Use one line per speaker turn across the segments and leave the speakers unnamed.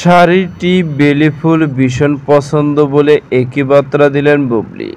শাড়িটি বেলিফুল ভীষণ পছন্দ বলে একই বার্তা দিলেন বুবলি।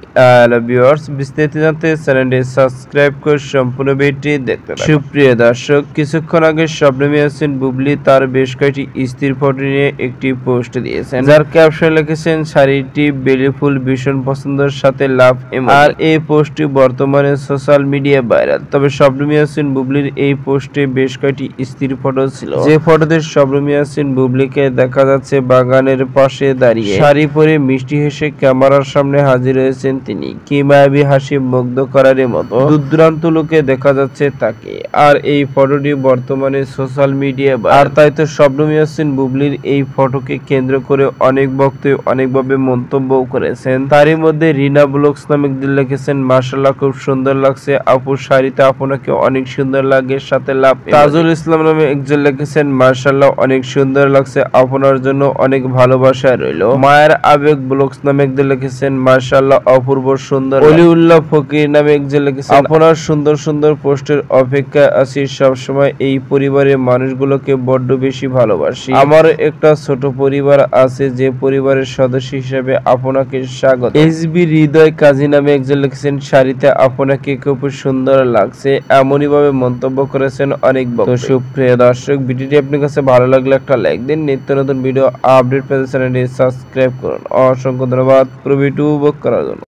ভিউয়ার্স, বিস্তারিত জানতে চ্যানেলটি সাবস্ক্রাইব করে সম্পূর্ণ ভিডিওটি দেখতে থাকুন। সুপ্রিয় দর্শক, কিছুক্ষণ আগে শবনম ইয়াসমিন বুবলি তার বেশ কয়েকটি স্ত্রীর ফটো নিয়ে একটি পোস্ট দিয়েছেন, যার ক্যাপশনে লিখেছেন শাড়িটি বেলিফুল ভীষণ পছন্দের সাথে লাভ ইমোজি। আর এই পোস্টটি বর্তমানে সোশ্যাল মিডিয়া ভাইরাল। তবে শবনম ইয়াসমিন বুবলির এই পোস্টে বেশ কয়েকটি স্ত্রীর ফটো ছিল, যে ফটোতে শবনম ইয়াসমিন বুবলিকে দেখা যাচ্ছে বাগানের পাশে দাঁড়িয়ে শাড়ি পরে মিষ্টি হেসে ক্যামেরার সামনে হাজির হয়েছেন তিনি। কি মায়াবী হাসি, মুগ্ধ করার মতো দূরদূরান্ত লোকে দেখা যাচ্ছে তাকে। আর এই ফটোটি বর্তমানে সোশ্যাল মিডিয়া, আর তাই তো শবনম ইয়াসমিন বুবলির এই ফটোকে কেন্দ্র করে অনেক ভক্ত অনেকভাবে মন্তব্য করেছেন। তারই মধ্যে রিনা ব্লগস নামে লিখেছেন, মাশাআল্লাহ খুব সুন্দর লাগছে আপু, শাড়িতে আপনাকে অনেক সুন্দর লাগে, সাথে লাভ। তাজুল ইসলাম নামে একজন লিখেছেন, মাশাআল্লাহ অনেক সুন্দর লাগছে, আপনার জন্য অনেক ভালোবাসা রইল। মায়ের আবেগ ব্লগস নামে একজন লিখেছেন, মাশাআল্লাহ অপূর্ব সুন্দর। অলিউল্লাহ ফকির নামে একজন লিখেছেন, আপনার সুন্দর সুন্দর পোস্টের অপেক্ষায় আছি, সবসময় এই পরিবারের মানুষগুলোকে বড্ড বেশি ভালোবাসি। আমার একটা ছোট পরিবার আছে, যে পরিবারের সদস্য হিসেবে আপনাকে স্বাগত। এসবি হৃদয় কাজী নামে একজন লিখেছেন, শাড়িতে আপনাকে খুব সুন্দর লাগছে, এমনই ভাবে মন্তব্য করেছেন অনেক ভক্ত। সুপ্রিয় দর্শক, ভিডিওটি আপনার কাছে ভালো লাগলে একটা লাইক দিন। নিত্য নতুন ভিডিও আপডেট পেতে চ্যানেলটি সাবস্ক্রাইব করুন। অসংখ্য ধন্যবাদ পুরো ভিডিও উপভোগ করার জন্য।